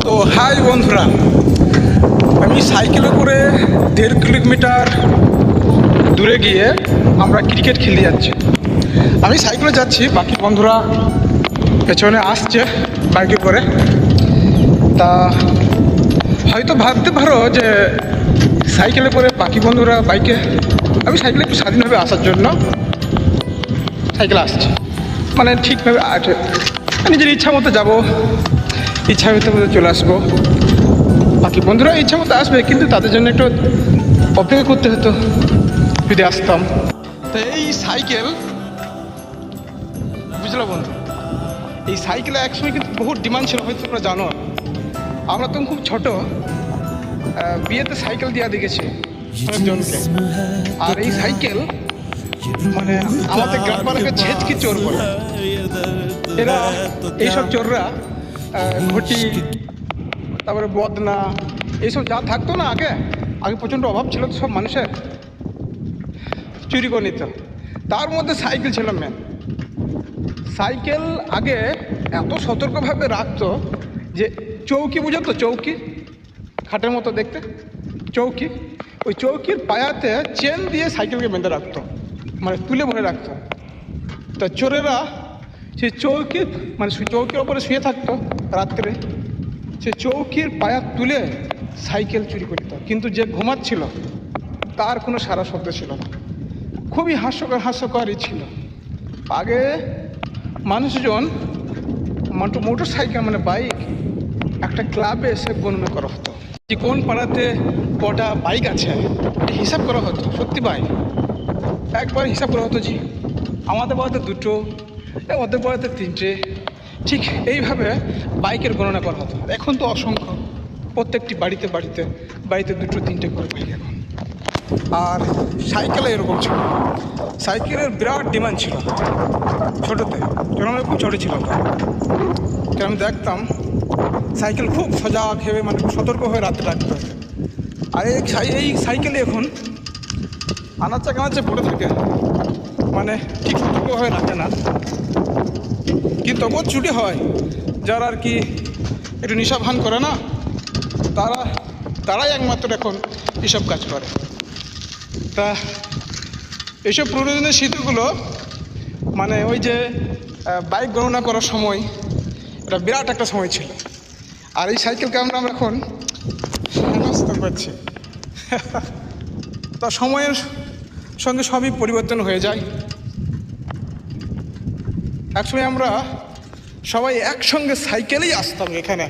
তো হাই বন্ধুরা, আমি সাইকেলে করে 1.5 কিলোমিটার দূরে গিয়ে আমরা ক্রিকেট খেলতে যাচ্ছি। আমি সাইকেলে যাচ্ছি, বাকি বন্ধুরা পেছনে আসছে বাইকে করে। তা হয়তো ভাবতে পারো যে সাইকেলে করে বাকি বন্ধুরা বাইকে, আমি সাইকেলে একটু স্বাধীনভাবে আসার জন্য সাইকেলে আসছি, মানে ঠিকভাবে নিজের ইচ্ছা মতো যাবো, ইচ্ছা মতো চলে আসবো। বাকি বন্ধুরা ইচ্ছা মতো আসবে, কিন্তু তাদের জন্য একটু অপেক্ষা করতে হতো যদি আসতাম। তো এই সাইকেল, বুঝলো বন্ধু, এই সাইকেলে একসময় কিন্তু বহু ডিমান্ড ছিল, হয়তো তোমরা জানো। আমরা তখন খুব ছোট, বিয়েতে সাইকেল দেওয়া দেখেছি অনেকজনকে। আর এই সাইকেল মানে আমাদের গ্রামবালাকে ছেচকি চোর বলে। এরা এইসব চোররা ঘটি, তারপরে বদনা, এইসব যা থাকতো না আগে প্রচণ্ড অভাব ছিল তো সব মানুষের, চুরি করে নিত। তার মধ্যে সাইকেল ছিল মেন। সাইকেল আগে এত সতর্কভাবে রাখতো যে চৌকি, বুঝো তো, চৌকি খাটের মতো দেখতে চৌকি, ওই চৌকির পায়াতে চেন দিয়ে সাইকেলকে বেঁধে রাখতো, মানে তুলে ভরে রাখতো। তা চোরেরা সেই চৌকির, মানে চৌকির ওপরে শুয়ে থাকতো রাত্রে, সে চৌকির পায়া তুলে সাইকেল চুরি করত। কিন্তু যে ঘুমাচ্ছিল তার কোনো সারা শব্দ ছিল না। খুবই হাস্যকরই ছিল। আগে মানুষজন মোটর সাইকেল, মানে বাইক, একটা ক্লাবে এসে গণনা করা হতো যে কোন পাড়াতে কটা বাইক আছে, হিসাব করা হতো। সত্যি ভাই, একবার হিসাব করা হতো, জি আমাদের পাড়াতে 2টো, ওদের পাড়াতে 3টে, ঠিক এইভাবে বাইকের গণনা করা হতো। এখন তো অসংখ্য, প্রত্যেকটি বাড়িতে 2টো 3টে করে বাইক এখন। আর সাইকেলে এরকম ছিল, সাইকেলের বিরাট ডিমান্ড ছিল ছোটোতে, যখন আমরা খুব ছোটো ছিলাম। কারণ আমি দেখতাম সাইকেল খুব সজাগ হয়ে, মানে সতর্ক হয়ে রাতে রাখতে হবে। আর এই সাইকেলে এখন আনাচে কানাচে পড়ে থাকে, মানে ঠিক সতর্ক হয়ে রাখে না। কিন্তু তবুও চুরি হয়, যারা আর কি একটু নেশা ভান করে না, তারাই একমাত্র এখন এসব কাজ করে। তা এইসব পুরোনো স্মৃতিগুলো, মানে ওই যে বাইক গণনা করার সময়, এটা বিরাট একটা সময় ছিল। আর এই সাইকেলকে আমরা এখন সমস্ত করছি। তা সময়ের সঙ্গে সবই পরিবর্তন হয়ে যায়। একসময় আমরা সবাই একসঙ্গে সাইকেলেই আসতাম এখানে